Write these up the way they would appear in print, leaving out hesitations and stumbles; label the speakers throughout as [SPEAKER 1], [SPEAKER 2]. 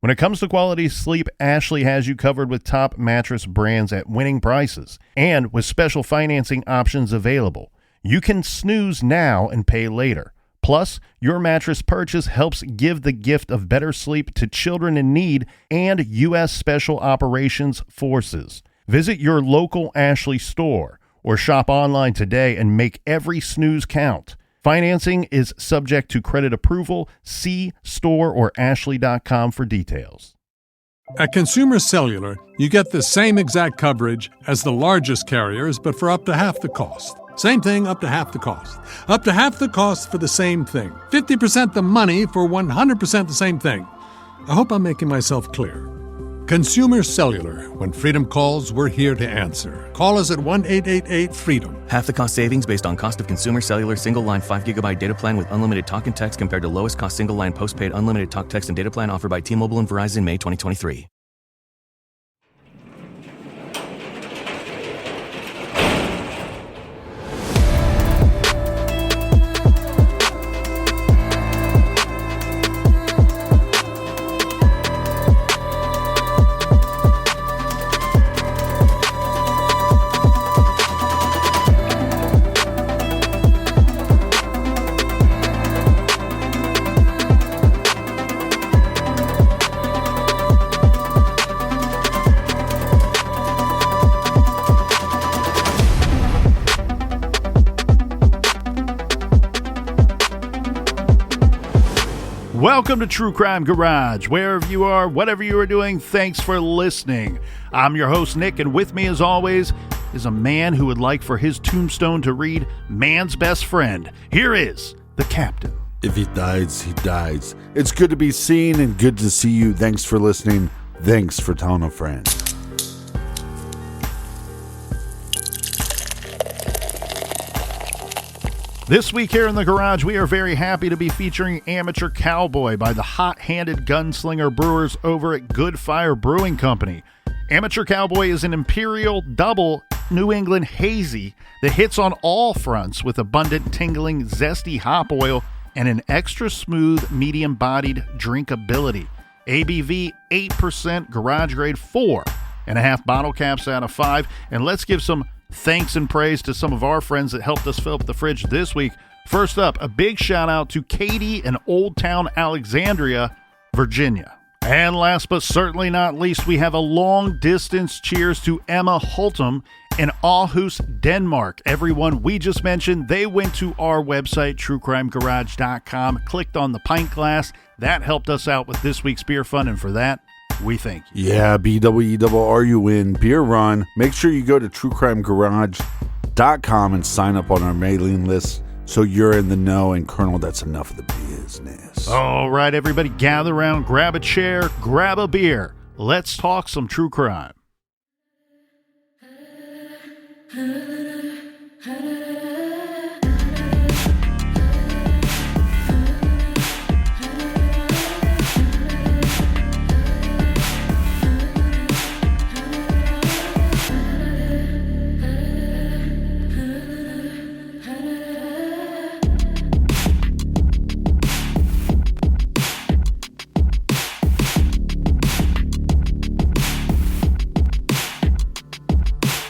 [SPEAKER 1] When it comes to quality sleep, Ashley has you covered with top mattress brands at winning prices and with special financing options available. You can snooze now and pay later. Plus, your mattress purchase helps give the gift of better sleep to children in need and U.S. Special Operations Forces. Visit your local Ashley store or shop online today and make every snooze count. Financing is subject to credit approval. See store or ashley.com for details.
[SPEAKER 2] At Consumer Cellular, you get the same exact coverage as the largest carriers, but for up to half the cost. Same thing, up to half the cost. Up to half the cost for the same thing. 50% the money for 100% the same thing. I hope I'm making myself clear. Consumer Cellular. When freedom calls, we're here to answer. Call us at 1-888-FREEDOM.
[SPEAKER 3] Half the cost savings based on cost of Consumer Cellular single-line 5GB data plan with unlimited talk and text compared to lowest cost single-line postpaid unlimited talk, text, and data plan offered by T-Mobile and Verizon May 2023.
[SPEAKER 1] Welcome to True Crime Garage. Wherever you are, whatever you are doing, thanks for listening. I'm your host, Nick, and with me, as always, is a man who would like for his tombstone to read, Man's Best Friend. Here is the Captain.
[SPEAKER 4] If he dies, he dies. It's good to be seen and good to see you. Thanks for listening. Thanks for telling a friend.
[SPEAKER 1] This week here in the garage, we are very happy to be featuring Amateur Cowboy by the hot-handed gunslinger brewers over at Goodfire Brewing Company. Amateur Cowboy is an imperial double New England hazy that hits on all fronts with abundant, tingling, zesty hop oil and an extra smooth, medium-bodied drinkability. ABV 8%, garage grade 4.5 bottle caps out of 5. And let's give some thanks and praise to some of our friends that helped us fill up the fridge this week. First up, a big shout out to Katie in Old Town Alexandria, Virginia. And last but certainly not least, we have a long distance cheers to Emma Holtum in Aarhus, Denmark. Everyone we just mentioned, they went to our website, truecrimegarage.com, clicked on the pint glass. That helped us out with this week's beer fund, and for that, we thank you.
[SPEAKER 4] Yeah, BWERUN beer run. Make sure you go to truecrimegarage.com and sign up on our mailing list so you're in the know. And Colonel, that's enough of the business.
[SPEAKER 1] All right, everybody, gather around, grab a chair, grab a beer. Let's talk some true crime.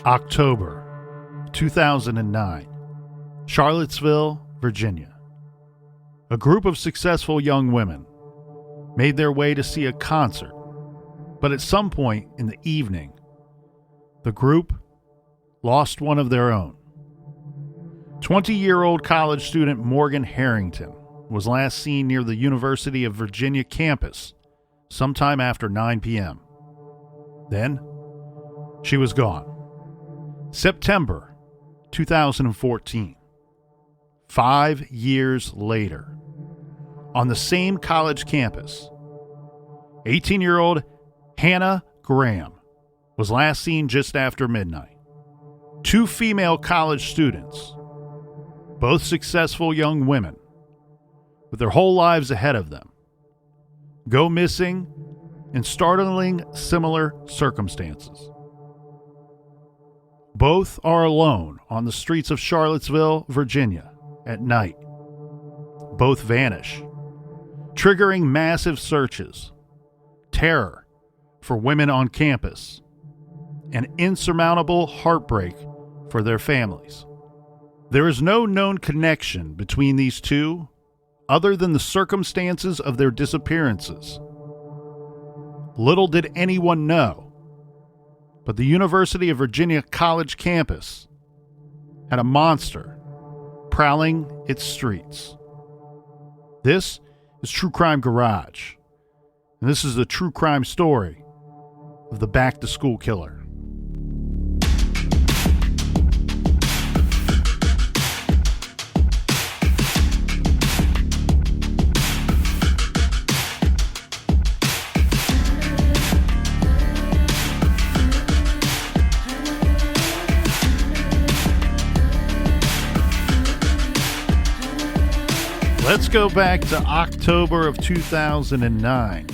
[SPEAKER 1] October 2009, Charlottesville, Virginia. A group of successful young women made their way to see a concert, but at some point in the evening, the group lost one of their own. 20-year-old college student Morgan Harrington was last seen near the University of Virginia campus sometime after 9 p.m. Then, she was gone. September 2014, 5 years later, on the same college campus, 18-year-old Hannah Graham was last seen just after midnight. 2 female college students, both successful young women, with their whole lives ahead of them, go missing in startling similar circumstances. Both are alone on the streets of Charlottesville, Virginia, at night. Both vanish, triggering massive searches, terror for women on campus, and insurmountable heartbreak for their families. There is no known connection between these two other than the circumstances of their disappearances. Little did anyone know, but the University of Virginia College campus had a monster prowling its streets. This is True Crime Garage, and this is the true crime story of the back-to-school killer. Let's go back to October of 2009.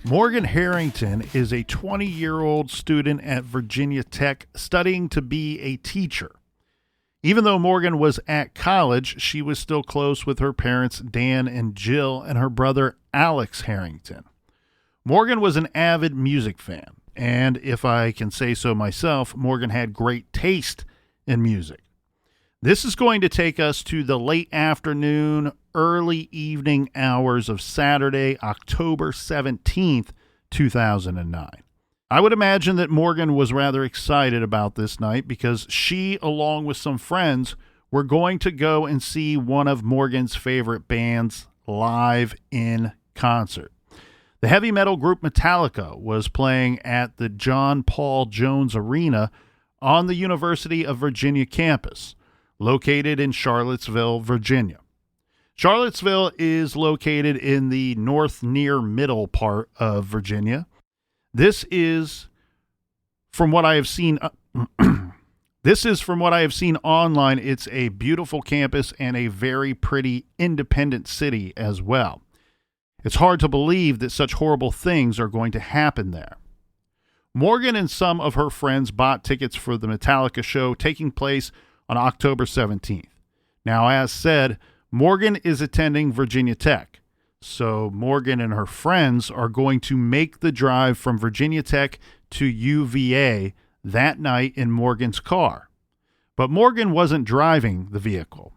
[SPEAKER 1] Morgan Harrington is a 20-year-old student at Virginia Tech studying to be a teacher. Even though Morgan was at college, she was still close with her parents, Dan and Jill, and her brother, Alex Harrington. Morgan was an avid music fan, and if I can say so myself, Morgan had great taste in music. This is going to take us to the late afternoon, early evening hours of Saturday, October 17th, 2009. I would imagine that Morgan was rather excited about this night because she, along with some friends, were going to go and see one of Morgan's favorite bands live in concert. The heavy metal group Metallica was playing at the John Paul Jones Arena on the University of Virginia campus, located in Charlottesville, Virginia. Charlottesville is located in the north near middle part of Virginia. This is from what I have seen online. It's a beautiful campus and a very pretty independent city as well. It's hard to believe that such horrible things are going to happen there. Morgan and some of her friends bought tickets for the Metallica show taking place on October 17th. Now, as said, Morgan is attending Virginia Tech, so Morgan and her friends are going to make the drive from Virginia Tech to UVA that night in Morgan's car. But Morgan wasn't driving the vehicle.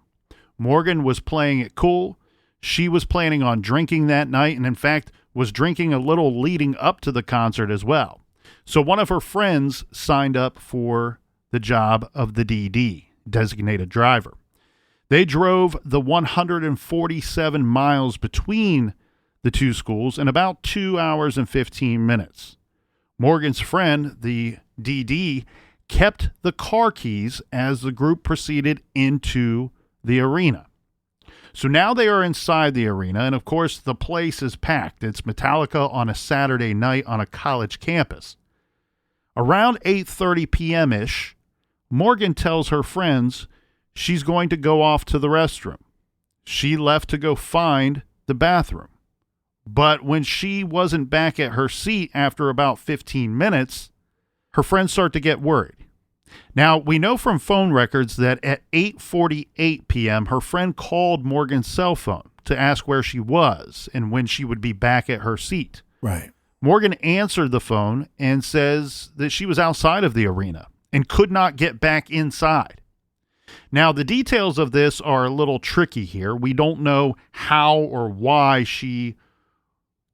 [SPEAKER 1] Morgan was playing it cool. She was planning on drinking that night and, in fact, was drinking a little leading up to the concert as well. So one of her friends signed up for the job of the DD, designated driver. They drove the 147 miles between the two schools in about 2 hours and 15 minutes. Morgan's friend, the DD, kept the car keys as the group proceeded into the arena. So now they are inside the arena, and of course the place is packed. It's Metallica on a Saturday night on a college campus. Around 8:30 p.m.-ish, Morgan tells her friends she's going to go off to the restroom. She left to go find the bathroom. But when she wasn't back at her seat after about 15 minutes, her friends start to get worried. Now, we know from phone records that at 8:48 p.m., her friend called Morgan's cell phone to ask where she was and when she would be back at her seat.
[SPEAKER 4] Right.
[SPEAKER 1] Morgan answered the phone and says that she was outside of the arena and could not get back inside. Now, the details of this are a little tricky here. We don't know how or why she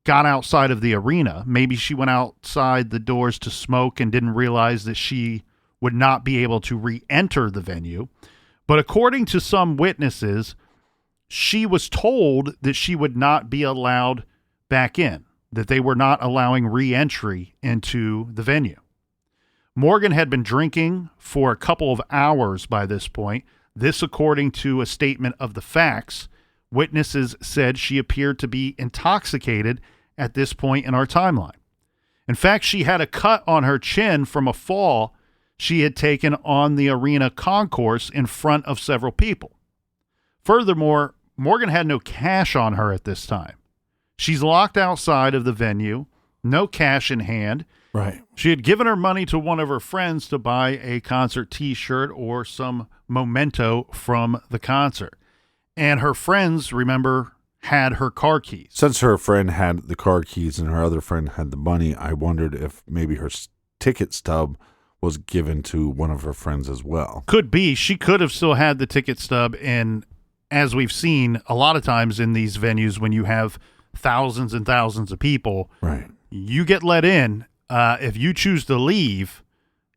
[SPEAKER 1] got outside of the arena. Maybe she went outside the doors to smoke and didn't realize that she would not be able to re-enter the venue. But according to some witnesses, she was told that she would not be allowed back in, that they were not allowing re-entry into the venue. Morgan had been drinking for a couple of hours by this point. This, according to a statement of the facts, witnesses said she appeared to be intoxicated at this point in our timeline. In fact, she had a cut on her chin from a fall she had taken on the arena concourse in front of several people. Furthermore, Morgan had no cash on her at this time. She's locked outside of the venue, no cash in hand.
[SPEAKER 4] Right.
[SPEAKER 1] She had given her money to one of her friends to buy a concert t-shirt or some memento from the concert. And her friends, remember, had her car keys.
[SPEAKER 4] Since her friend had the car keys and her other friend had the money, I wondered if maybe her ticket stub was given to one of her friends as well.
[SPEAKER 1] Could be. She could have still had the ticket stub, and as we've seen a lot of times in these venues, when you have thousands and thousands of people,
[SPEAKER 4] right,
[SPEAKER 1] you get let in. If you choose to leave,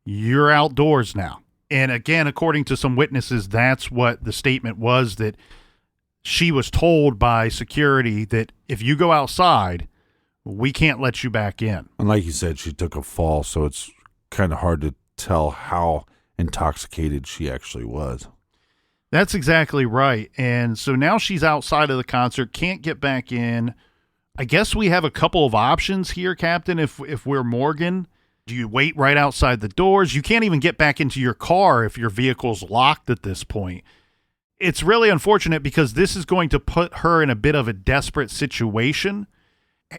[SPEAKER 1] you're outdoors now. And again, according to some witnesses, that's what the statement was, that she was told by security that if you go outside, we can't let you back in.
[SPEAKER 4] And like you said, she took a fall, so it's kind of hard to tell how intoxicated she actually was.
[SPEAKER 1] That's exactly right. And so now she's outside of the concert, can't get back in. I guess we have a couple of options here, Captain, if we're Morgan. Do you wait right outside the doors? You can't even get back into your car if your vehicle's locked at this point. It's really unfortunate because this is going to put her in a bit of a desperate situation.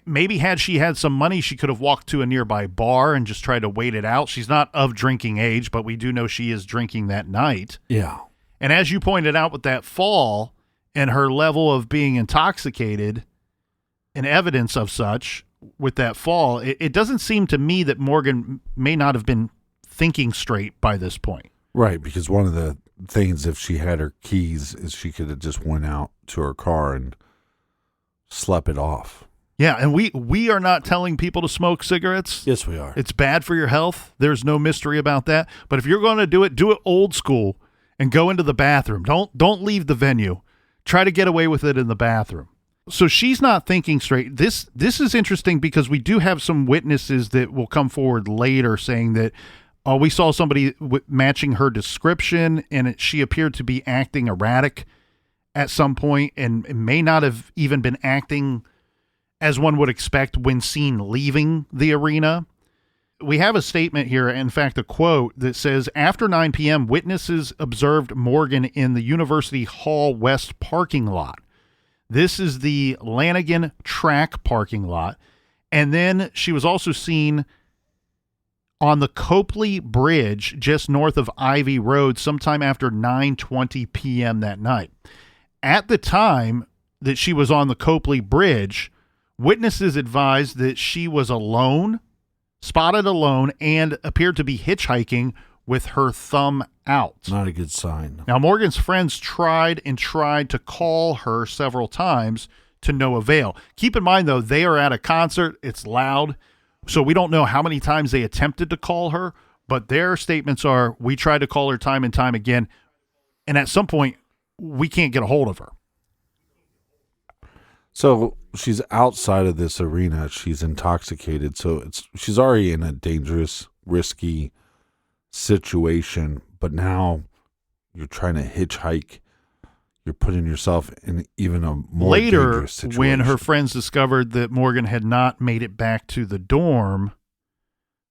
[SPEAKER 1] Maybe had she had some money, she could have walked to a nearby bar and just tried to wait it out. She's not of drinking age, but we do know she is drinking that night.
[SPEAKER 4] Yeah.
[SPEAKER 1] And as you pointed out with that fall and her level of being intoxicated and evidence of such with that fall, it doesn't seem to me that Morgan may not have been thinking straight by this point.
[SPEAKER 4] Right, because one of the things, if she had her keys, is she could have just went out to her car and slept it off.
[SPEAKER 1] Yeah, and we are not telling people to smoke cigarettes.
[SPEAKER 4] Yes, we are.
[SPEAKER 1] It's bad for your health. There's no mystery about that. But if you're going to do it old school and go into the bathroom. Don't leave the venue. Try to get away with it in the bathroom. So she's not thinking straight. This is interesting because we do have some witnesses that will come forward later saying that we saw somebody matching her description, and she appeared to be acting erratic at some point and may not have even been acting as one would expect when seen leaving the arena. We have a statement here, in fact, a quote that says, after 9 p.m., witnesses observed Morgan in the University Hall West parking lot. This is the Lanigan track parking lot. And then she was also seen on the Copley Bridge just north of Ivy Road sometime after 9:20 p.m. that night. At the time that she was on the Copley Bridge, witnesses advised that she was alone, spotted alone, and appeared to be hitchhiking with her thumb out.
[SPEAKER 4] Not a good sign.
[SPEAKER 1] Now, Morgan's friends tried to call her several times to no avail. Keep in mind, though, they are at a concert. It's loud. So we don't know how many times they attempted to call her, but their statements are, we tried to call her time and time again, and at some point, we can't get a hold of her.
[SPEAKER 4] So she's outside of this arena. She's intoxicated. So she's already in a dangerous, risky situation. But now you're trying to hitchhike. You're putting yourself in even a more dangerous situation.
[SPEAKER 1] Later, when her friends discovered that Morgan had not made it back to the dorm,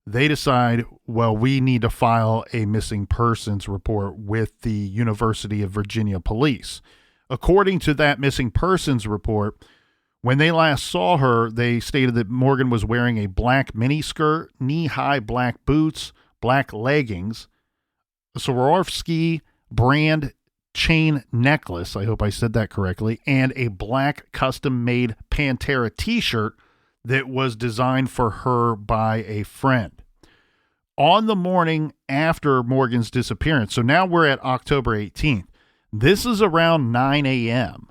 [SPEAKER 1] they decide, well, we need to file a missing persons report with the University of Virginia police. According to that missing persons report, when they last saw her, they stated that Morgan was wearing a black miniskirt, knee-high black boots, black leggings, a Swarovski brand chain necklace, I hope I said that correctly, and a black custom-made Pantera t-shirt that was designed for her by a friend. On the morning after Morgan's disappearance, so now we're at October 18th, this is around 9 a.m.,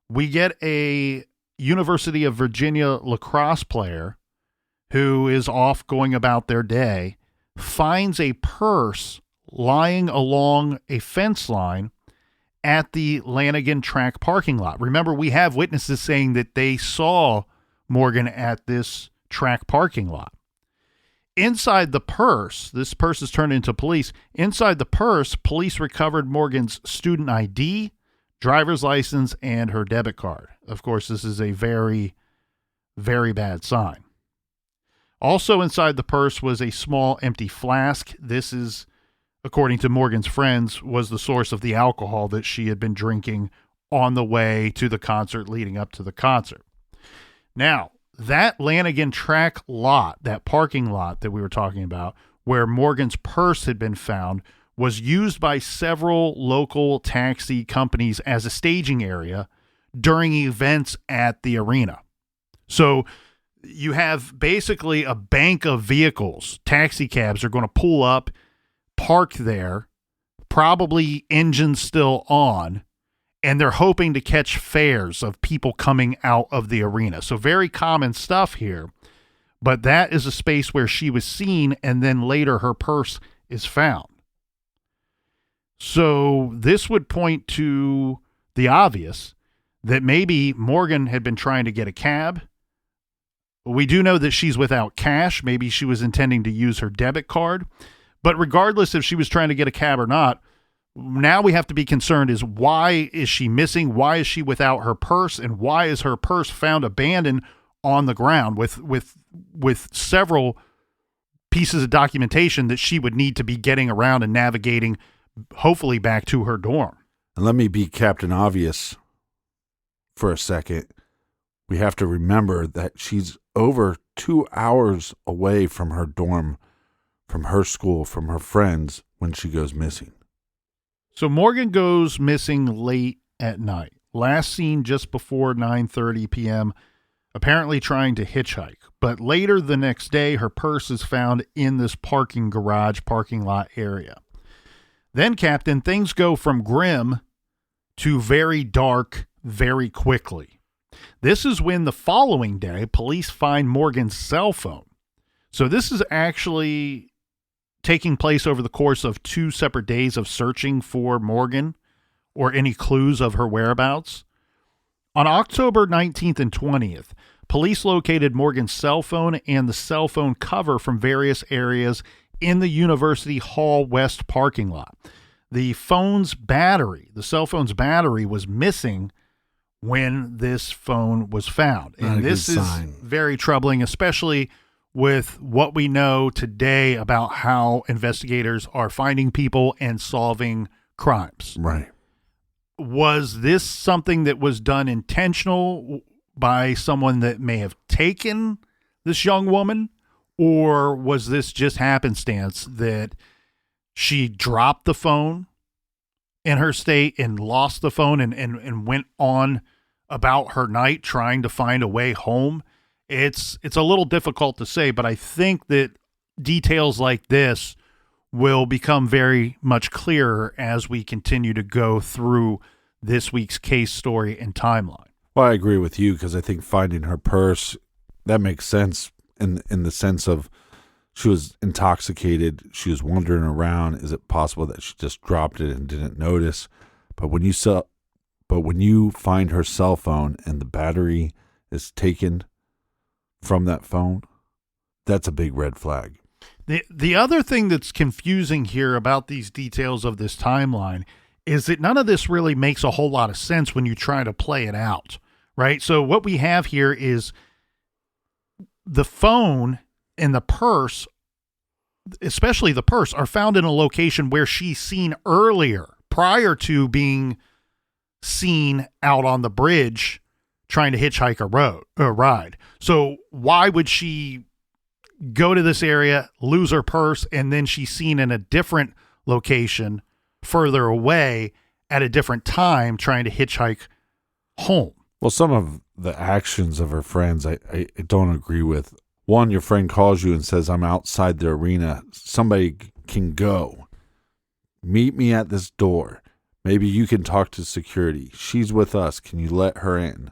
[SPEAKER 1] we get a University of Virginia lacrosse player who is off going about their day, finds a purse lying along a fence line at the Lanigan track parking lot. Remember, we have witnesses saying that they saw Morgan at this track parking lot. Inside the purse, this purse is turned into police. Inside the purse, police recovered Morgan's student ID, driver's license, and her debit card. Of course, this is a very, very bad sign. Also inside the purse was a small empty flask. This is, according to Morgan's friends, was the source of the alcohol that she had been drinking on the way to the concert, leading up to the concert. Now, that Lanigan track lot, that parking lot that we were talking about, where Morgan's purse had been found, was used by several local taxi companies as a staging area during events at the arena. So you have basically a bank of vehicles. Taxi cabs are going to pull up, park there, probably engines still on, and they're hoping to catch fares of people coming out of the arena. So very common stuff here, but that is a space where she was seen, and then later her purse is found. So this would point to the obvious that maybe Morgan had been trying to get a cab. We do know that she's without cash. Maybe she was intending to use her debit card. But regardless if she was trying to get a cab or not, now we have to be concerned is why is she missing? Why is she without her purse? And why is her purse found abandoned on the ground with several pieces of documentation that she would need to be getting around and navigating, hopefully back to her dorm?
[SPEAKER 4] And let me be Captain Obvious for a second. We have to remember that she's over 2 hours away from her dorm, from her school, from her friends when she goes missing.
[SPEAKER 1] So Morgan goes missing late at night. Last seen just before 9:30 p.m., apparently trying to hitchhike. But later the next day, her purse is found in this parking lot area. Then, Captain, things go from grim to very dark very quickly. This is when the following day, police find Morgan's cell phone. So this is actually taking place over the course of 2 separate days of searching for Morgan or any clues of her whereabouts. On October 19th and 20th, police located Morgan's cell phone and the cell phone cover from various areas in the University Hall West parking lot. The cell phone's battery was missing when this phone was found. And this is very troubling, especially with what we know today about how investigators are finding people and solving crimes.
[SPEAKER 4] Right.
[SPEAKER 1] Was this something that was done intentional by someone that may have taken this young woman, or was this just happenstance that she dropped the phone in her state and lost the phone and went on about her night trying to find a way home? It's a little difficult to say, but I think that details like this will become very much clearer as we continue to go through this week's case story and timeline.
[SPEAKER 4] Well, I agree with you because I think finding her purse, that makes sense in the sense of she was intoxicated. She was wandering around. Is it possible that she just dropped it and didn't notice? But when you find her cell phone and the battery is taken from that phone, that's a big red flag.
[SPEAKER 1] The other thing that's confusing here about these details of this timeline is that none of this really makes a whole lot of sense when you try to play it out, right? So what we have here is the phone and the purse, especially the purse, are found in a location where she's seen earlier, prior to being seen out on the bridge trying to hitchhike a ride. So why would she go to this area, lose her purse, and then she's seen in a different location further away at a different time trying to hitchhike home?
[SPEAKER 4] Well, some of the actions of her friends I don't agree with. One, your friend calls you and says, I'm outside the arena. Somebody can go. Meet me at this door. Maybe you can talk to security. She's with us. Can you let her in?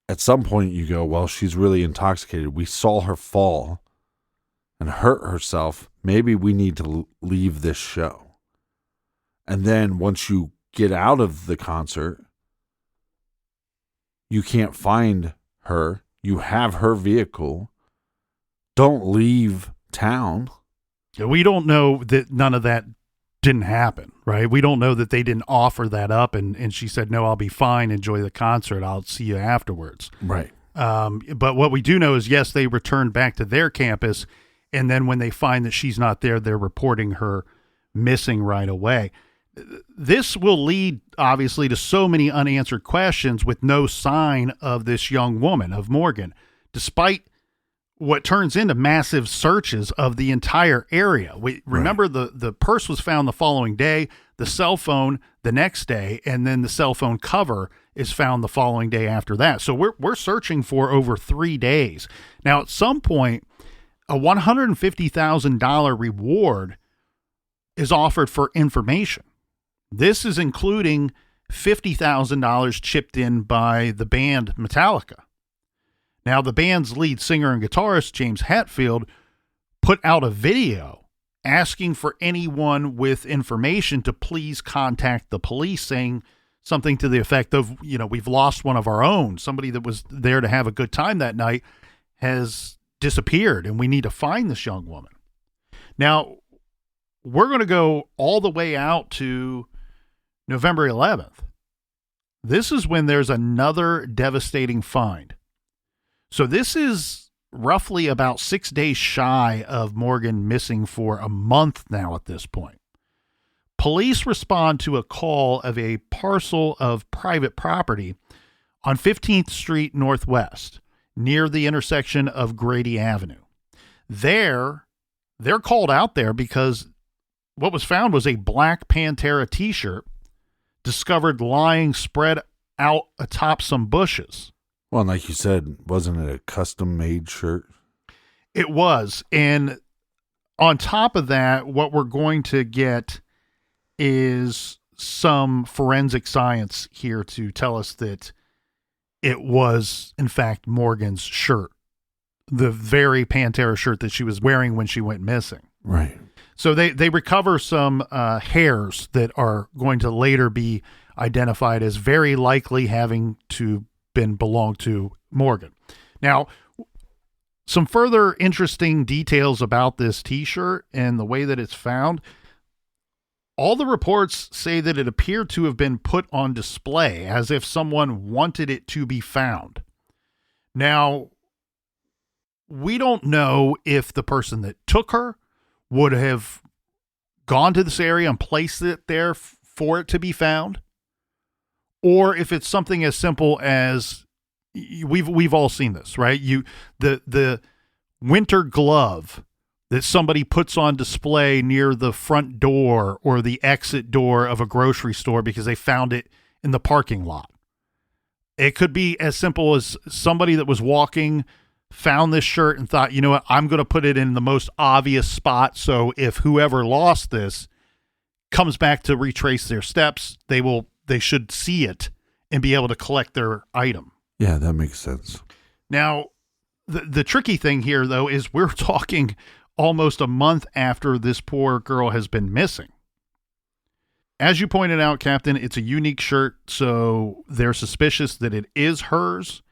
[SPEAKER 4] At some point you go, well, she's really intoxicated. We saw her fall and hurt herself. Maybe we need to leave this show. And then once you get out of the concert, you can't find her. You have her vehicle. Don't leave town.
[SPEAKER 1] We don't know that none of that didn't happen, right? We don't know that they didn't offer that up and she said, no, I'll be fine. Enjoy the concert. I'll see you afterwards.
[SPEAKER 4] Right.
[SPEAKER 1] But what we do know is, yes, they returned back to their campus. And then when they find that she's not there, they're reporting her missing right away. This will lead, obviously, to so many unanswered questions with no sign of this young woman, of Morgan, despite what turns into massive searches of the entire area. Remember, the purse was found the following day, the cell phone the next day, and then the cell phone cover is found the following day after that. So we're searching for over 3 days. Now, at some point, a $150,000 reward is offered for information. This is including $50,000 chipped in by the band Metallica. Now, the band's lead singer and guitarist, James Hetfield, put out a video asking for anyone with information to please contact the police, saying something to the effect of, we've lost one of our own. Somebody that was there to have a good time that night has disappeared, and we need to find this young woman. Now, we're going to go all the way out to November 11th. This is when there's another devastating find. So this is roughly about 6 days shy of Morgan missing for a month now at this point. Police respond to a call of a parcel of private property on 15th Street Northwest, near the intersection of Grady Avenue. They're called out there because what was found was a Black Pantera t-shirt discovered lying spread out atop some bushes.
[SPEAKER 4] Well, and like you said, wasn't it a custom-made shirt?
[SPEAKER 1] It was. And on top of that, what we're going to get is some forensic science here to tell us that it was, in fact, Morgan's shirt. The very Pantera shirt that she was wearing when she went missing.
[SPEAKER 4] Right.
[SPEAKER 1] So they recover some hairs that are going to later be identified as very likely having to belong to Morgan. Now, some further interesting details about this t-shirt and the way that it's found. All the reports say that it appeared to have been put on display as if someone wanted it to be found. Now, we don't know if the person that took her would have gone to this area and placed it there for it to be found, or if it's something as simple as we've all seen this, right? The winter glove that somebody puts on display near the front door or the exit door of a grocery store because they found it in the parking lot. It could be as simple as somebody that was walking, found this shirt and thought, you know what, I'm going to put it in the most obvious spot. So if whoever lost this comes back to retrace their steps, they should see it and be able to collect their item.
[SPEAKER 4] Yeah, that makes sense.
[SPEAKER 1] Now, the tricky thing here, though, is we're talking almost a month after this poor girl has been missing. As you pointed out, Captain, it's a unique shirt, so they're suspicious that it is hers.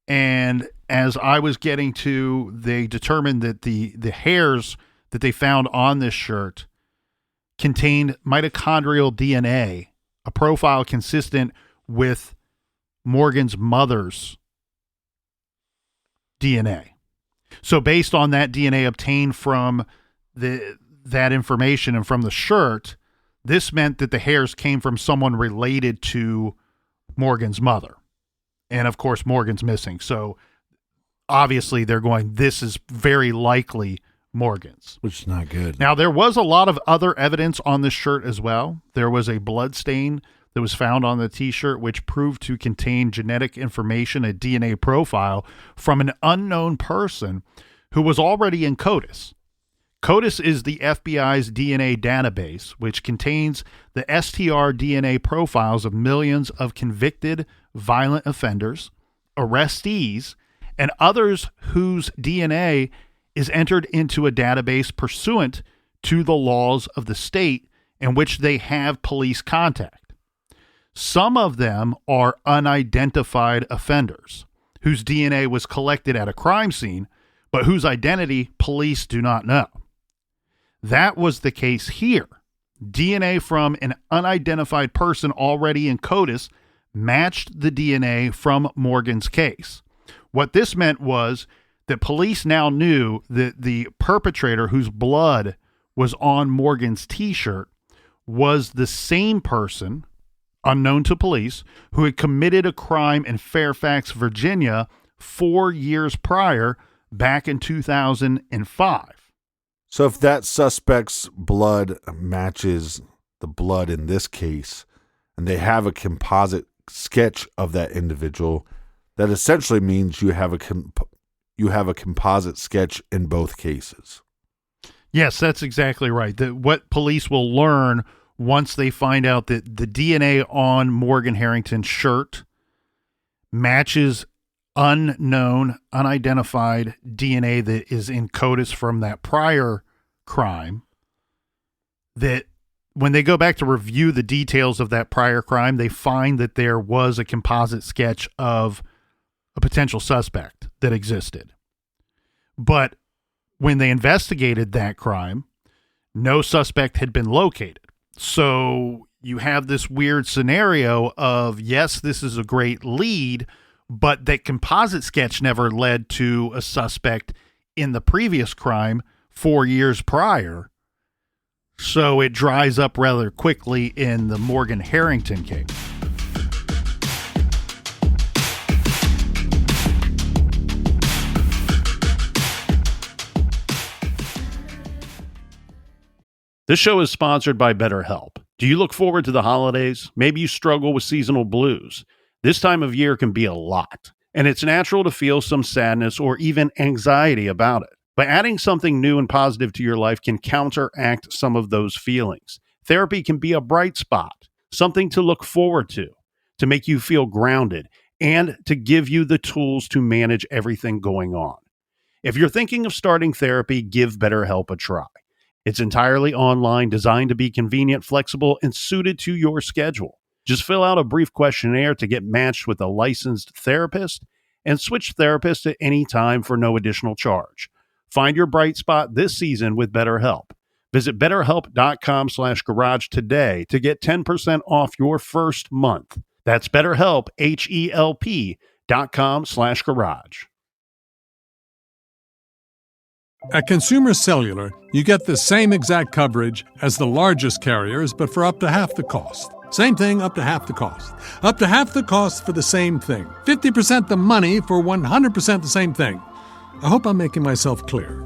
[SPEAKER 1] And as I was getting to, they determined that the hairs that they found on this shirt contained mitochondrial DNA, a profile consistent with Morgan's mother's DNA. So based on that DNA obtained from that information and from the shirt, this meant that the hairs came from someone related to Morgan's mother. And of course, Morgan's missing. So obviously they're going, this is very likely Morgan's.
[SPEAKER 4] Which is not good.
[SPEAKER 1] Now, there was a lot of other evidence on this shirt as well. There was a blood stain that was found on the t-shirt, which proved to contain genetic information, a DNA profile from an unknown person who was already in CODIS. CODIS is the FBI's DNA database, which contains the STR DNA profiles of millions of convicted violent offenders, arrestees, and others whose DNA is entered into a database pursuant to the laws of the state in which they have police contact. Some of them are unidentified offenders whose DNA was collected at a crime scene, but whose identity police do not know. That was the case here. DNA from an unidentified person already in CODIS matched the DNA from Morgan's case. What this meant was that police now knew that the perpetrator whose blood was on Morgan's t-shirt was the same person, unknown to police, who had committed a crime in Fairfax, Virginia 4 years prior, back in 2005.
[SPEAKER 4] So if that suspect's blood matches the blood in this case, and they have a composite sketch of that individual, that essentially means you have a composite sketch in both cases.
[SPEAKER 1] Yes, that's exactly right. What police will learn once they find out that the DNA on Morgan Harrington's shirt matches unknown, unidentified DNA that is in CODIS from that prior crime, that when they go back to review the details of that prior crime, they find that there was a composite sketch of a potential suspect that existed. But when they investigated that crime, no suspect had been located. So you have this weird scenario of, yes, this is a great lead, but that composite sketch never led to a suspect in the previous crime 4 years prior. So it dries up rather quickly in the Morgan Harrington case. This show is sponsored by BetterHelp. Do you look forward to the holidays? Maybe you struggle with seasonal blues. This time of year can be a lot, and it's natural to feel some sadness or even anxiety about it. But adding something new and positive to your life can counteract some of those feelings. Therapy can be a bright spot, something to look forward to make you feel grounded, and to give you the tools to manage everything going on. If you're thinking of starting therapy, give BetterHelp a try. It's entirely online, designed to be convenient, flexible, and suited to your schedule. Just fill out a brief questionnaire to get matched with a licensed therapist and switch therapists at any time for no additional charge. Find your bright spot this season with BetterHelp. Visit BetterHelp.com/garage today to get 10% off your first month. That's BetterHelp, HELP.com/garage.
[SPEAKER 2] At Consumer Cellular, you get the same exact coverage as the largest carriers, but for up to half the cost. Same thing, up to half the cost. Up to half the cost for the same thing. 50% the money for 100% the same thing. I hope I'm making myself clear.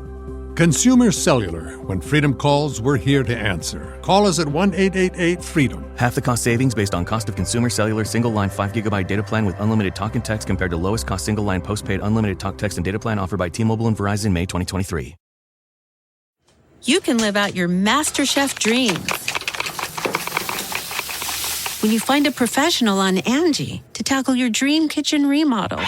[SPEAKER 2] Consumer Cellular. When freedom calls, we're here to answer. Call us at 1-888-FREEDOM.
[SPEAKER 3] Half the cost savings based on cost of consumer cellular single line 5 GB data plan with unlimited talk and text compared to lowest cost single line postpaid unlimited talk, text, and data plan offered by T-Mobile and Verizon May 2023.
[SPEAKER 5] You can live out your MasterChef dreams when you find a professional on Angie to tackle your dream kitchen remodel.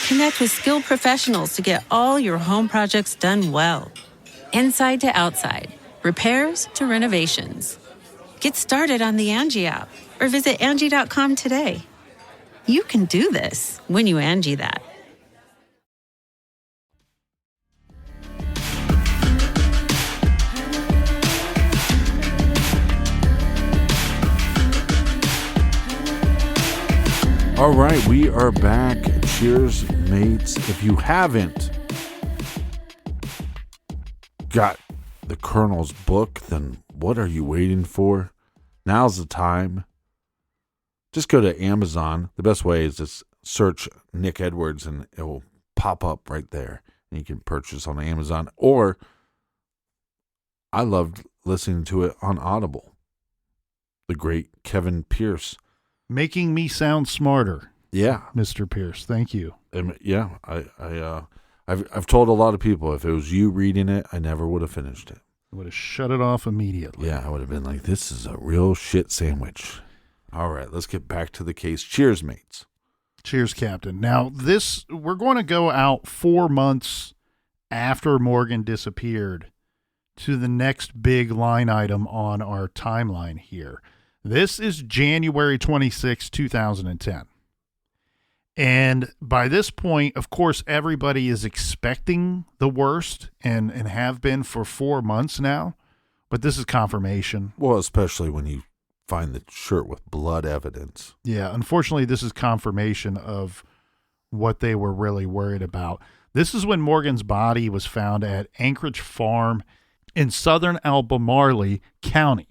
[SPEAKER 5] Connect with skilled professionals to get all your home projects done well. Inside to outside, repairs to renovations. Get started on the Angie app or visit Angie.com today. You can do this when you Angie that.
[SPEAKER 4] All right, we are back. Cheers, mates. If you haven't got the Colonel's book, then what are you waiting for? Now's the time. Just go to Amazon. The best way is just search Nick Edwards and it will pop up right there. And you can purchase on Amazon. Or I loved listening to it on Audible. The great Kevin Pierce.
[SPEAKER 1] Making me sound smarter.
[SPEAKER 4] Yeah,
[SPEAKER 1] Mr. Pierce. Thank you.
[SPEAKER 4] Yeah, I've told a lot of people if it was you reading it, I never would have finished it.
[SPEAKER 1] I would have shut it off immediately.
[SPEAKER 4] Yeah, I would have been like, this is a real shit sandwich. All right, let's get back to the case. Cheers, mates.
[SPEAKER 1] Cheers, Captain. Now, we're going to go out 4 months after Morgan disappeared to the next big line item on our timeline here. This is January 26, 2010. And by this point, of course, everybody is expecting the worst and have been for 4 months now. But this is confirmation.
[SPEAKER 4] Well, especially when you find the shirt with blood evidence.
[SPEAKER 1] Yeah, unfortunately, this is confirmation of what they were really worried about. This is when Morgan's body was found at Anchorage Farm in southern Albemarle County,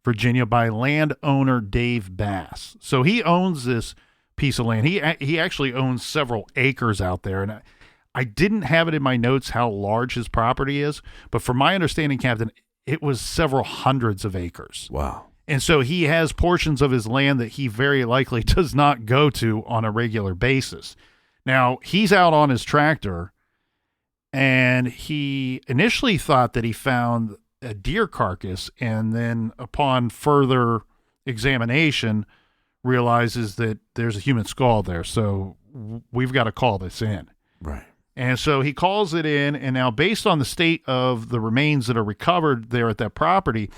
[SPEAKER 1] Virginia, by landowner Dave Bass. So he owns this piece of land. He actually owns several acres out there, and I didn't have it in my notes how large his property is, but from my understanding, Captain, it was several hundreds of acres.
[SPEAKER 4] Wow.
[SPEAKER 1] And so he has portions of his land that he very likely does not go to on a regular basis. Now, he's out on his tractor, and he initially thought that he found a deer carcass, and then upon further examination realizes that there's a human skull there. So we've got to call this in.
[SPEAKER 4] Right.
[SPEAKER 1] And so he calls it in, and now based on the state of the remains that are recovered there at that property,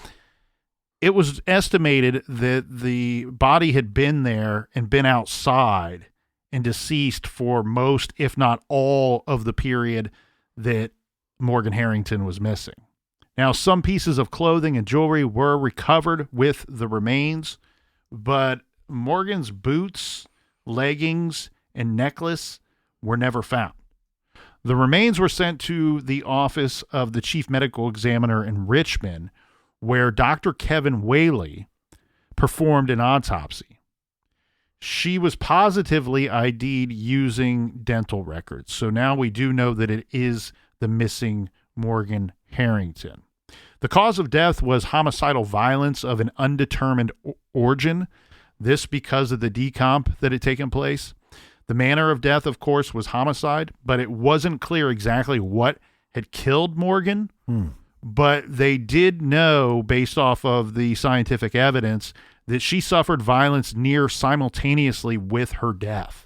[SPEAKER 1] it was estimated that the body had been there and been outside and deceased for most, if not all, of the period that Morgan Harrington was missing. Now, some pieces of clothing and jewelry were recovered with the remains, but Morgan's boots, leggings, and necklace were never found. The remains were sent to the office of the chief medical examiner in Richmond, where Dr. Kevin Whaley performed an autopsy. She was positively ID'd using dental records. So now we do know that it is the missing Morgan Harrington. The cause of death was homicidal violence of an undetermined origin. This because of the decomp that had taken place. The manner of death, of course, was homicide, but it wasn't clear exactly what had killed Morgan. But they did know, based off of the scientific evidence, that she suffered violence near simultaneously with her death.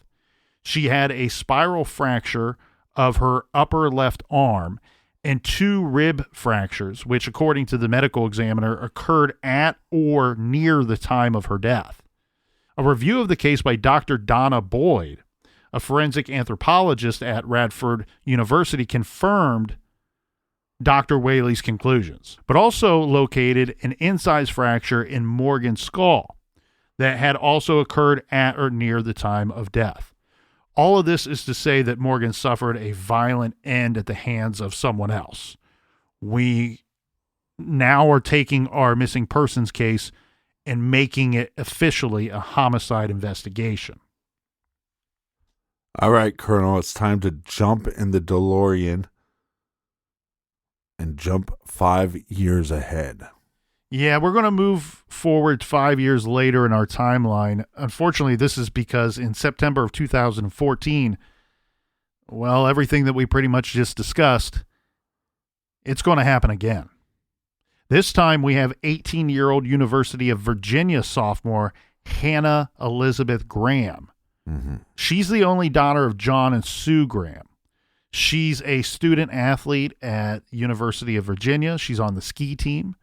[SPEAKER 1] She had a spiral fracture of her upper left arm and 2 rib fractures, which, according to the medical examiner, occurred at or near the time of her death. A review of the case by Dr. Donna Boyd, a forensic anthropologist at Radford University, confirmed Dr. Whaley's conclusions, but also located an incised fracture in Morgan's skull that had also occurred at or near the time of death. All of this is to say that Morgan suffered a violent end at the hands of someone else. We now are taking our missing persons case and making it officially a homicide investigation.
[SPEAKER 4] All right, Colonel, it's time to jump in the DeLorean and jump 5 years ahead.
[SPEAKER 1] Yeah, we're going to move forward 5 years later in our timeline. Unfortunately, this is because in September of 2014, well, everything that we pretty much just discussed, it's going to happen again. This time we have 18-year-old University of Virginia sophomore Hannah Elizabeth Graham.
[SPEAKER 4] Mm-hmm.
[SPEAKER 1] She's the only daughter of John and Sue Graham. She's a student athlete at University of Virginia. She's on the ski team,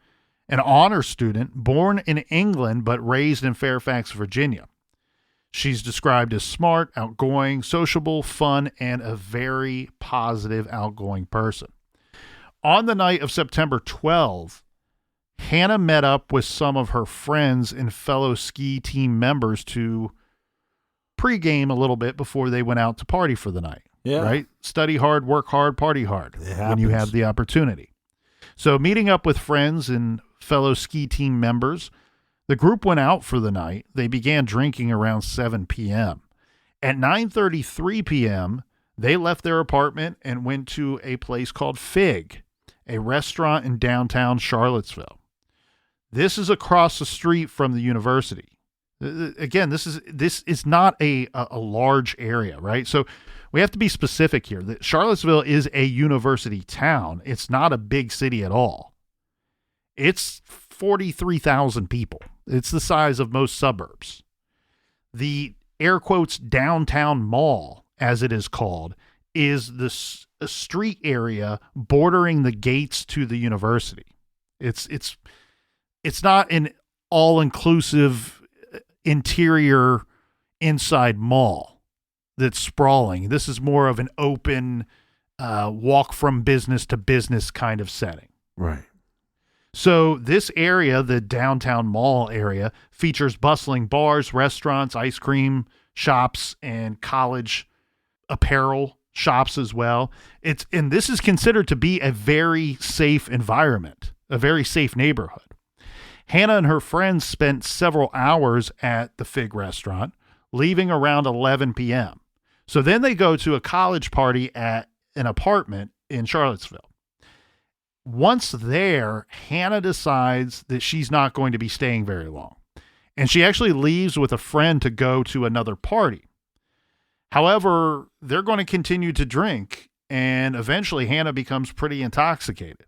[SPEAKER 1] an honor student born in England but raised in Fairfax, Virginia. She's described as smart, outgoing, sociable, fun, and a very positive, outgoing person. On the night of September 12th, Hannah met up with some of her friends and fellow ski team members to pregame a little bit before they went out to party for the night.
[SPEAKER 4] Yeah.
[SPEAKER 1] Right? Study hard, work hard, party hard
[SPEAKER 4] It
[SPEAKER 1] when you
[SPEAKER 4] happens.
[SPEAKER 1] have the opportunity. So meeting up with friends and fellow ski team members, the group went out for the night. They began drinking around 7 p.m. At 9:33 p.m., they left their apartment and went to a place called Fig, a restaurant in downtown Charlottesville. This is across the street from the university. Again, this is not a large area, right? So we have to be specific here. That Charlottesville is a university town. It's not a big city at all. It's 43,000 people. It's the size of most suburbs. The air quotes downtown mall, as it is called, is the street area bordering the gates to the university. It's not an all-inclusive interior inside mall that's sprawling. This is more of an open walk from business to business kind of setting.
[SPEAKER 4] Right.
[SPEAKER 1] So this area, the downtown mall area, features bustling bars, restaurants, ice cream shops, and college apparel shops as well. And this is considered to be a very safe environment, a very safe neighborhood. Hannah and her friends spent several hours at the Fig restaurant, leaving around 11 p.m. So then they go to a college party at an apartment in Charlottesville. once there, Hannah decides that she's not going to be staying very long. And she actually leaves with a friend to go to another party. However, they're going to continue to drink, and eventually Hannah becomes pretty intoxicated.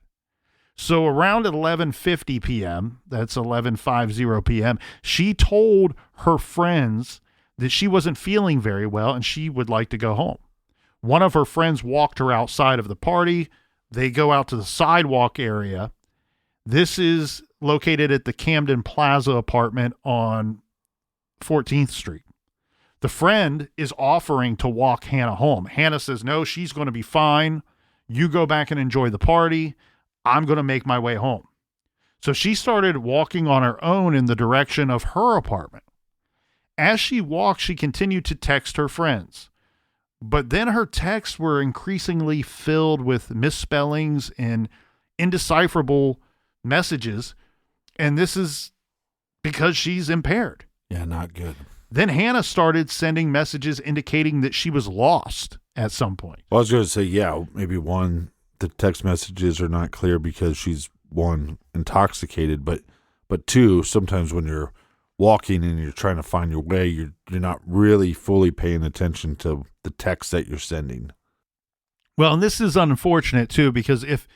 [SPEAKER 1] So around 11:50 p.m., that's 11:50 p.m., she told her friends that she wasn't feeling very well and she would like to go home. One of her friends walked her outside of the party. They go out to the sidewalk area. This is located at the Camden Plaza apartment on 14th Street. The friend is offering to walk Hannah home. Hannah says, no, she's going to be fine. You go back and enjoy the party. I'm going to make my way home. So she started walking on her own in the direction of her apartment. As she walked, she continued to text her friends. But then her texts were increasingly filled with misspellings and indecipherable messages. And this is because she's impaired.
[SPEAKER 4] Yeah, not good.
[SPEAKER 1] Then Hannah started sending messages indicating that she was lost at some point.
[SPEAKER 4] Well, I was going to say, yeah, maybe one, the text messages are not clear because she's, one, intoxicated, but two, sometimes when you're walking and you're trying to find your way, you're not really fully paying attention to the text that you're sending.
[SPEAKER 1] Well, and this is unfortunate too, because if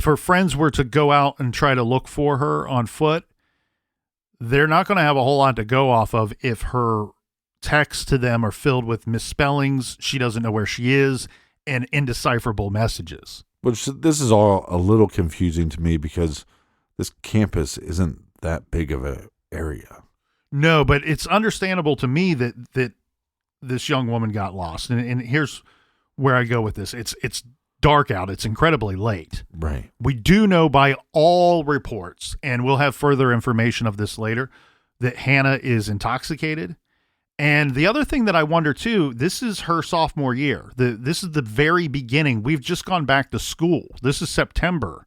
[SPEAKER 1] her friends were to go out and try to look for her on foot, they're not going to have a whole lot to go off of if her texts to them are filled with misspellings, she doesn't know where she is, and indecipherable messages.
[SPEAKER 4] Which, this is all a little confusing to me because this campus isn't that big of an area.
[SPEAKER 1] No, but it's understandable to me that this young woman got lost. And here's where I go with this. It's dark out. It's incredibly late.
[SPEAKER 4] Right.
[SPEAKER 1] We do know by all reports, and we'll have further information of this later, that Hannah is intoxicated. And the other thing that I wonder too, this is her sophomore year. This is the very beginning. We've just gone back to school. This is September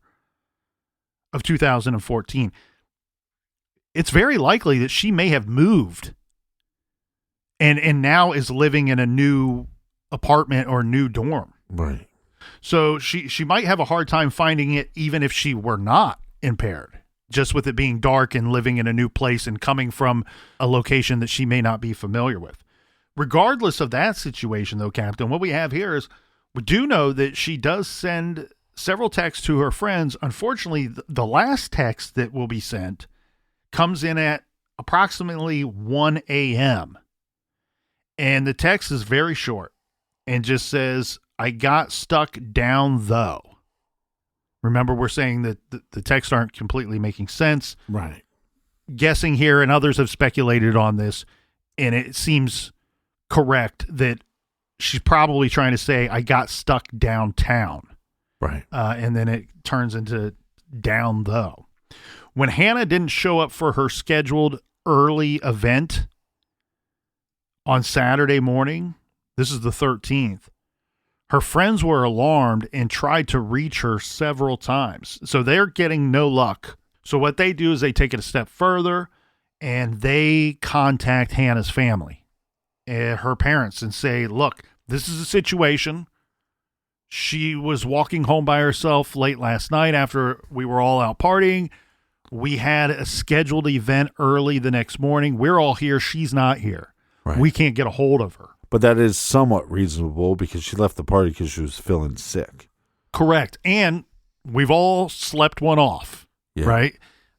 [SPEAKER 1] of 2014. It's very likely that she may have moved and now is living in a new apartment or new dorm.
[SPEAKER 4] Right.
[SPEAKER 1] So she might have a hard time finding it even if she were not impaired, just with it being dark and living in a new place and coming from a location that she may not be familiar with. Regardless of that situation, though, Captain, what we have here is we do know that she does send several texts to her friends. Unfortunately, the last text that will be sent comes in at approximately 1 a.m. And the text is very short and just says, I got stuck down though. Remember, we're saying that the texts aren't completely making sense.
[SPEAKER 4] Right.
[SPEAKER 1] Guessing here, and others have speculated on this, and it seems correct that she's probably trying to say, I got stuck downtown.
[SPEAKER 4] Right.
[SPEAKER 1] And then it turns into down though. When Hannah didn't show up for her scheduled early event on Saturday morning, this is the 13th, her friends were alarmed and tried to reach her several times. So they're getting no luck. So what they do is they take it a step further and they contact Hannah's family, her parents, and say, look, this is a situation. She was walking home by herself late last night after we were all out partying. We had a scheduled event early the next morning. We're all here. She's not here.
[SPEAKER 4] Right.
[SPEAKER 1] We can't get a hold of her.
[SPEAKER 4] But that is somewhat reasonable because she left the party because she was feeling sick.
[SPEAKER 1] Correct. And we've all slept one off, right?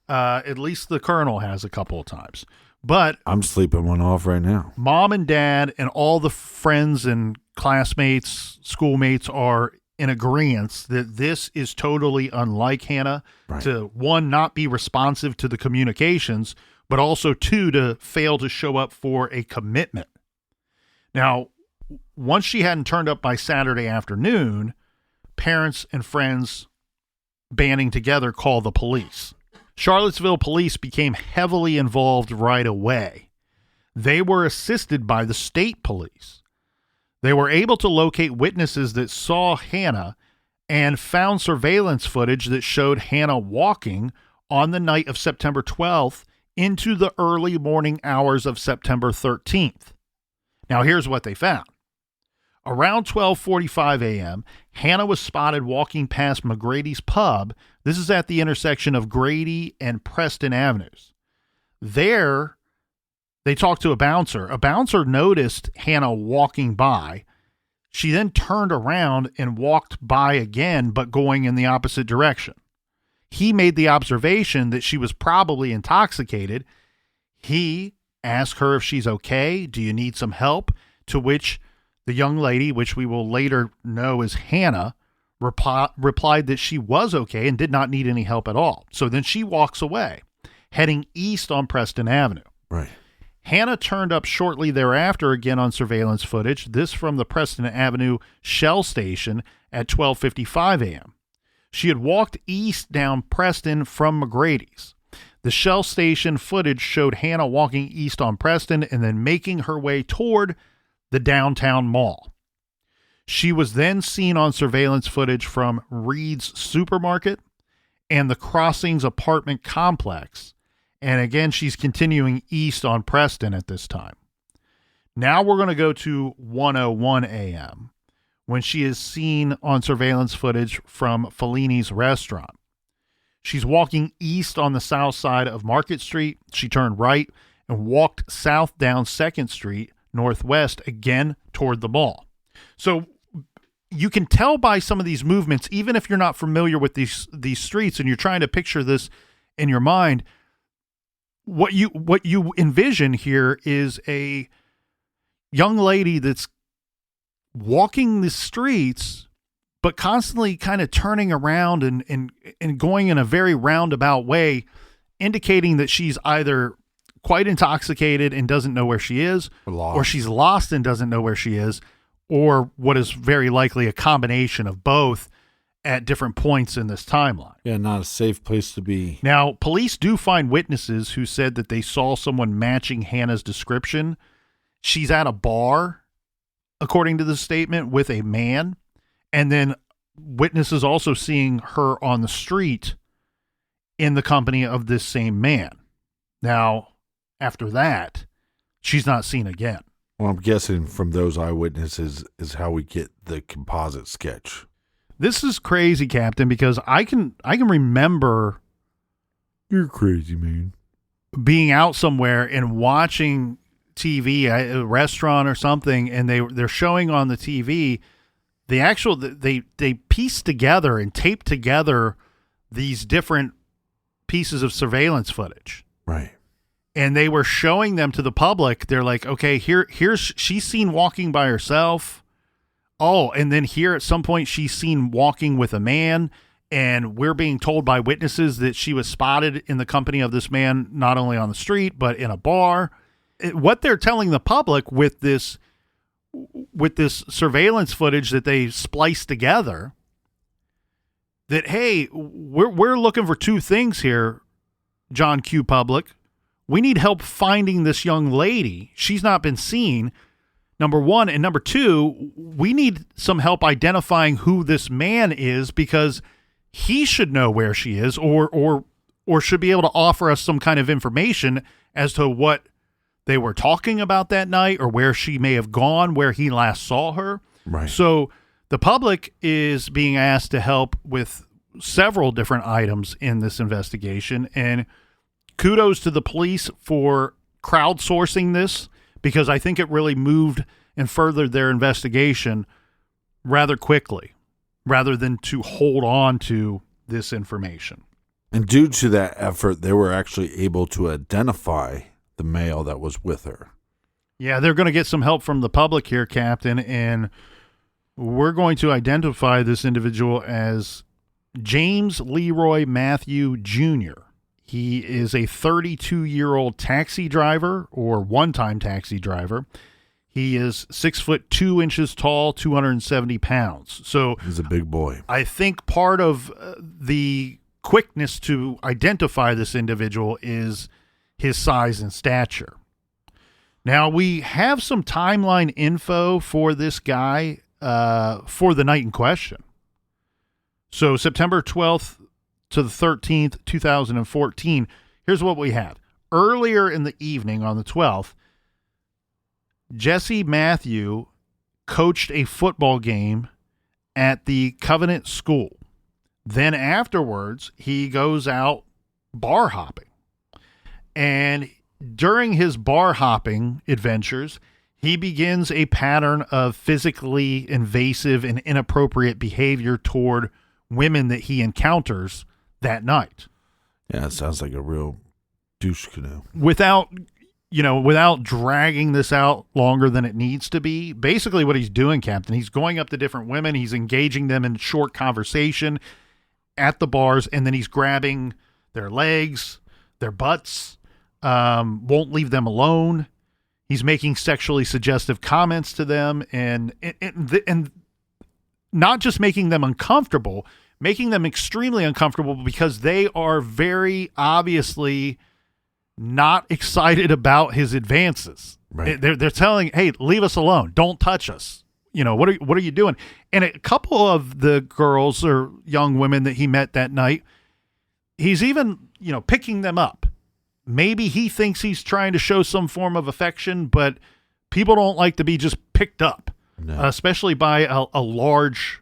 [SPEAKER 1] At least the colonel has a couple of times. But
[SPEAKER 4] I'm sleeping one off right now.
[SPEAKER 1] Mom and dad and all the friends and classmates, schoolmates are in agreement that this is totally unlike Hannah to, one, not be responsive to the communications, but also, two, to fail to show up for a commitment. Now, once she hadn't turned up by Saturday afternoon, parents and friends banding together called the police. Charlottesville police became heavily involved right away. They were assisted by the state police. They were able to locate witnesses that saw Hannah and found surveillance footage that showed Hannah walking on the night of September 12th into the early morning hours of September 13th. Now, here's what they found. Around 12:45 a.m., Hannah was spotted walking past McGrady's Pub. This is at the intersection of Grady and Preston Avenues. There, they talked to a bouncer. A bouncer noticed Hannah walking by. She then turned around and walked by again, but going in the opposite direction. He made the observation that she was probably intoxicated. He asked her if she's okay. Do you need some help? To which the young lady, which we will later know as Hannah, replied that she was okay and did not need any help at all. So then she walks away, heading east on Preston Avenue.
[SPEAKER 4] Right.
[SPEAKER 1] Hannah turned up shortly thereafter again on surveillance footage, this from the Preston Avenue Shell station at 12:55 a.m. She had walked east down Preston from McGrady's. The Shell station footage showed Hannah walking east on Preston and then making her way toward the downtown mall. She was then seen on surveillance footage from Reed's Supermarket and the Crossings apartment complex. And again, she's continuing east on Preston at this time. Now we're going to go to 1:01 a.m. when she is seen on surveillance footage from Fellini's restaurant. She's walking east on the south side of Market Street. She turned right and walked south down 2nd Street, northwest, again toward the mall. So you can tell by some of these movements, even if you're not familiar with these streets and you're trying to picture this in your mind, what you envision here is a young lady that's walking the streets, but constantly kind of turning around and going in a very roundabout way, indicating that she's either quite intoxicated and doesn't know where she is, or she's lost and doesn't know where she is, or what is very likely a combination of both at different points in this timeline.
[SPEAKER 4] Yeah, not a safe place to be.
[SPEAKER 1] Now, police do find witnesses who said that they saw someone matching Hannah's description. She's at a bar, according to the statement, with a man, and then witnesses also seeing her on the street in the company of this same man. Now, after that, she's not seen again.
[SPEAKER 4] Well, I'm guessing from those eyewitnesses is how we get the composite sketch.
[SPEAKER 1] This is crazy, Captain, because I can remember.
[SPEAKER 4] You're crazy, man.
[SPEAKER 1] Being out somewhere and watching TV, a restaurant or something, and they're showing on the TV the actual, they pieced together and taped together these different pieces of surveillance footage.
[SPEAKER 4] Right.
[SPEAKER 1] And they were showing them to the public. They're like, okay, here's she's seen walking by herself. Oh, and then here at some point she's seen walking with a man, and we're being told by witnesses that she was spotted in the company of this man, not only on the street, but in a bar. What they're telling the public with this surveillance footage that they spliced together, that, hey, we're looking for two things here, John Q. Public. We need help finding this young lady. She's not been seen, number one. And number two, we need some help identifying who this man is, because he should know where she is, or should be able to offer us some kind of information as to what they were talking about that night, or where she may have gone, where he last saw her.
[SPEAKER 4] Right.
[SPEAKER 1] So the public is being asked to help with several different items in this investigation, and kudos to the police for crowdsourcing this, because I think it really moved and furthered their investigation rather quickly, rather than to hold on to this information.
[SPEAKER 4] And due to that effort, they were actually able to identify the male that was with her.
[SPEAKER 1] Yeah, they're going to get some help from the public here, Captain, and we're going to identify this individual as James Leroy Matthew Jr. He is a 32-year-old taxi driver, or one-time taxi driver. He is 6'2" tall, 270 pounds. So
[SPEAKER 4] he's a big boy.
[SPEAKER 1] I think part of the quickness to identify this individual is his size and stature. Now, we have some timeline info for this guy for the night in question. So September 12th to the 13th, 2014, here's what we had. Earlier in the evening on the 12th, Jesse Matthew coached a football game at the Covenant School. Then afterwards, he goes out bar hopping. And during his bar hopping adventures, he begins a pattern of physically invasive and inappropriate behavior toward women that he encounters that night.
[SPEAKER 4] Yeah, it sounds like a real douche canoe.
[SPEAKER 1] Without dragging this out longer than it needs to be, basically what he's doing, Captain, he's going up to different women, he's engaging them in short conversation at the bars, and then he's grabbing their legs, their butts, won't leave them alone. He's making sexually suggestive comments to them, and not just making them uncomfortable, making them extremely uncomfortable because they are very obviously not excited about his advances.
[SPEAKER 4] Right.
[SPEAKER 1] They're telling, hey, leave us alone. Don't touch us. What are you doing? And a couple of the girls or young women that he met that night, he's even, picking them up. Maybe he thinks he's trying to show some form of affection, but people don't like to be just picked up, especially by a large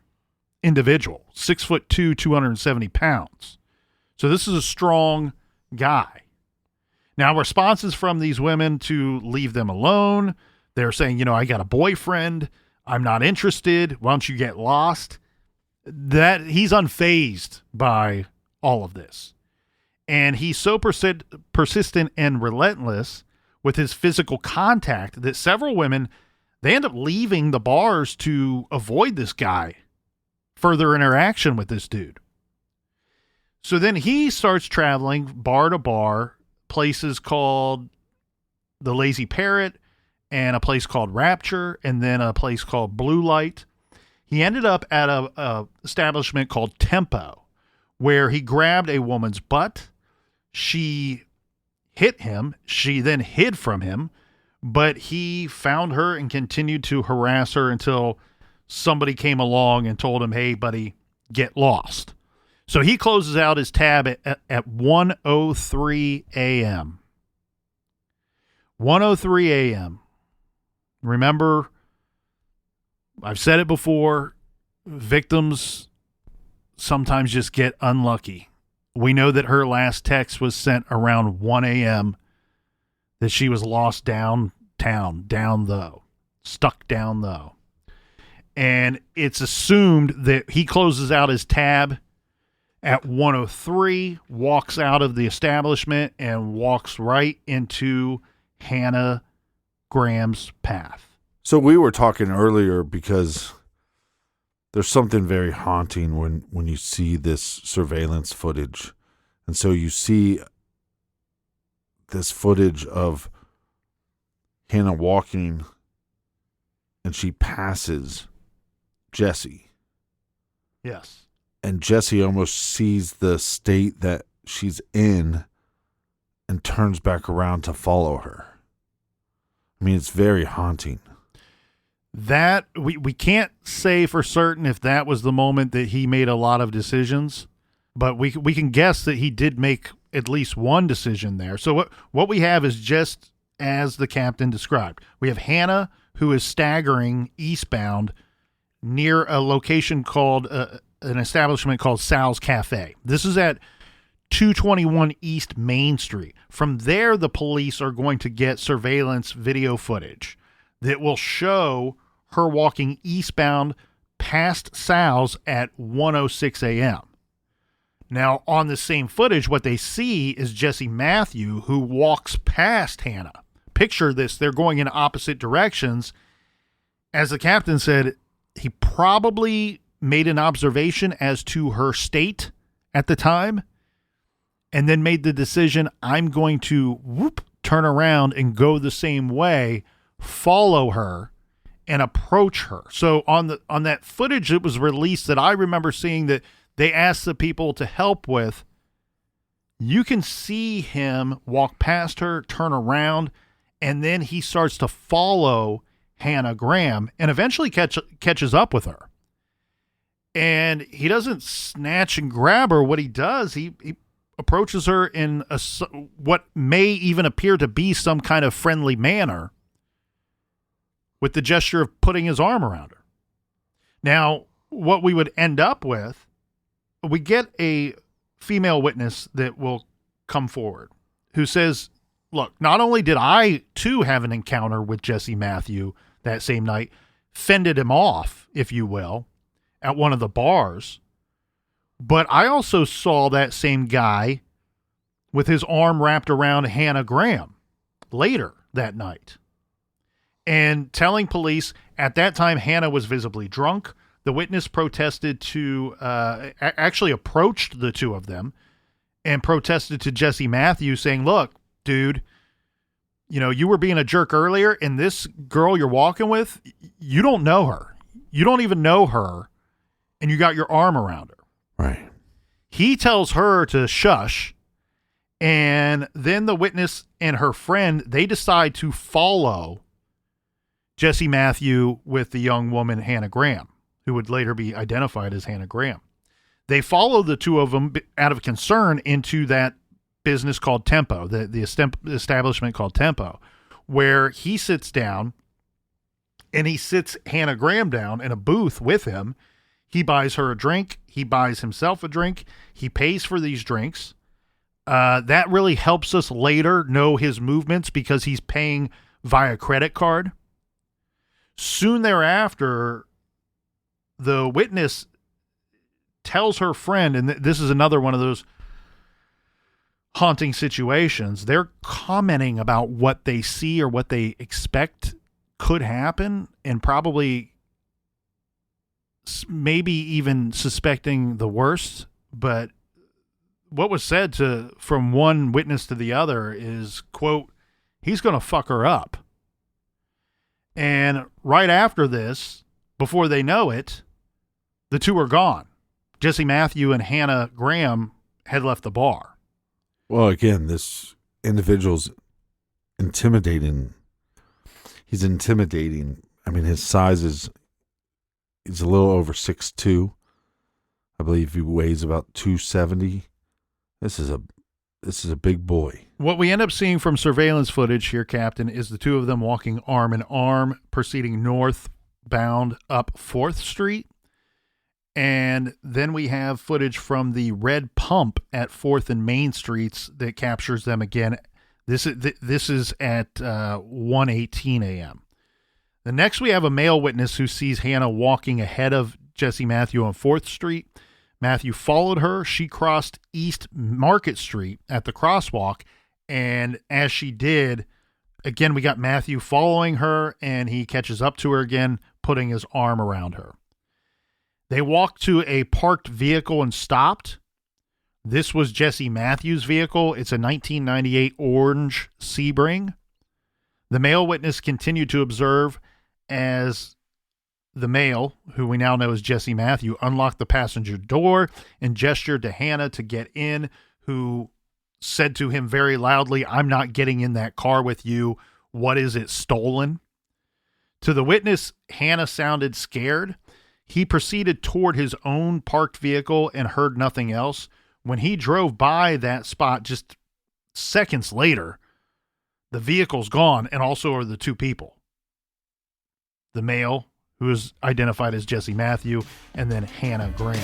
[SPEAKER 1] individual, 6'2", 270 pounds. So this is a strong guy. Now, responses from these women to leave them alone. They're saying, I got a boyfriend. I'm not interested. Why don't you get lost? That he's unfazed by all of this. And he's so persistent and relentless with his physical contact that several women, they end up leaving the bars to avoid this guy, further interaction with this dude. So then he starts traveling bar to bar, places called the Lazy Parrot and a place called Rapture and then a place called Blue Light. He ended up at a establishment called Tempo, where he grabbed a woman's butt. She hit him. She then hid from him, but he found her and continued to harass her until somebody came along and told him, hey, buddy, get lost. So he closes out his tab at 1:03 a.m. 1:03 a.m. Remember, I've said it before, victims sometimes just get unlucky. We know that her last text was sent around 1 a.m., that she was lost downtown, stuck down though. And it's assumed that he closes out his tab at 1:03, walks out of the establishment, and walks right into Hannah Graham's path.
[SPEAKER 4] So we were talking earlier because there's something very haunting when you see this surveillance footage. And so you see this footage of Hannah walking and she passes Jesse.
[SPEAKER 1] Yes.
[SPEAKER 4] And Jesse almost sees the state that she's in and turns back around to follow her. I mean, it's very haunting.
[SPEAKER 1] That we can't say for certain if that was the moment that he made a lot of decisions, but we can guess that he did make at least one decision there. So what we have is just as the captain described. We have Hannah, who is staggering eastbound near a location called an establishment called Sal's Cafe. This is at 221 East Main Street. From there, the police are going to get surveillance video footage that will show her walking eastbound past Sal's at 1:06 a.m. Now, on the same footage, what they see is Jesse Matthew, who walks past Hannah. Picture this, they're going in opposite directions. As the captain said, he probably made an observation as to her state at the time and then made the decision, I'm going to turn around and go the same way, follow her, and approach her. So on that footage that was released that I remember seeing that they asked the people to help with, you can see him walk past her, turn around, and then he starts to follow Hannah Graham and eventually catches up with her. And he doesn't snatch and grab her. What he does, he approaches her in what may even appear to be some kind of friendly manner, with the gesture of putting his arm around her. Now, what we would end up with, we get a female witness that will come forward who says, look, not only did I too have an encounter with Jesse Matthew that same night, fended him off, if you will, at one of the bars, but I also saw that same guy with his arm wrapped around Hannah Graham later that night. And telling police at that time Hannah was visibly drunk. The witness protested to, actually approached the two of them and protested to Jesse Matthews saying, look, dude, you know, you were being a jerk earlier, and this girl you're walking with, you don't know her. You don't even know her, and you got your arm around her.
[SPEAKER 4] Right.
[SPEAKER 1] He tells her to shush, and then the witness and her friend, they decide to follow Jesse Matthew with the young woman, Hannah Graham, who would later be identified as Hannah Graham. They follow the two of them out of concern into that business called Tempo, the establishment called Tempo, where he sits down and he sits Hannah Graham down in a booth with him. He buys her a drink. He buys himself a drink. He pays for these drinks. That really helps us later know his movements because he's paying via credit card. Soon thereafter, the witness tells her friend, and this is another one of those haunting situations, they're commenting about what they see or what they expect could happen, and probably maybe even suspecting the worst. But what was said from one witness to the other is, quote, he's going to fuck her up. And right after this, before they know it, the two are gone. Jesse Matthew and Hannah Graham had left the bar.
[SPEAKER 4] Well, again, this individual's intimidating. He's intimidating. I mean, his size he's a little over 6'2". I believe he weighs about 270. This is a big boy.
[SPEAKER 1] What we end up seeing from surveillance footage here, Captain, is the two of them walking arm in arm, proceeding northbound up 4th Street. And then we have footage from the red pump at 4th and Main Streets that captures them again. This is at 1:18 a.m. The next we have a male witness who sees Hannah walking ahead of Jesse Matthew on 4th Street. Matthew followed her. She crossed East Market Street at the crosswalk. And as she did, again, we got Matthew following her, and he catches up to her again, putting his arm around her. They walked to a parked vehicle and stopped. This was Jesse Matthews' vehicle. It's a 1998 orange Sebring. The male witness continued to observe as the male, who we now know as Jesse Matthew, unlocked the passenger door and gestured to Hannah to get in, who said to him very loudly, "I'm not getting in that car with you. What is it, stolen?" To the witness, Hannah sounded scared. He proceeded toward his own parked vehicle and heard nothing else. When he drove by that spot just seconds later, the vehicle's gone, and also are the two people. The male, who is identified as Jesse Matthew, and then Hannah Graham.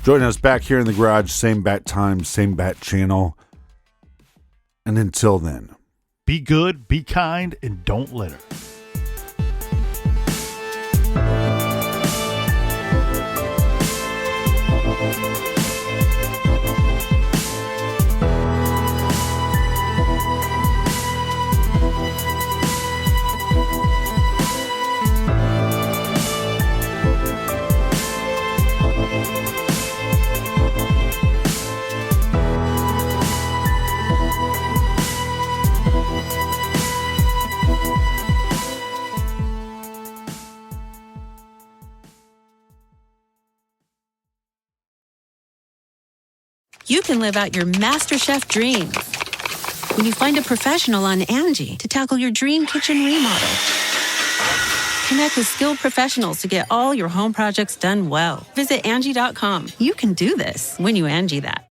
[SPEAKER 4] Join us back here in the garage, same bat time, same bat channel. And until then,
[SPEAKER 1] be good, be kind, and don't litter.
[SPEAKER 5] You can live out your MasterChef dreams when you find a professional on Angie to tackle your dream kitchen remodel. Connect with skilled professionals to get all your home projects done well. Visit Angie.com. You can do this when you Angie that.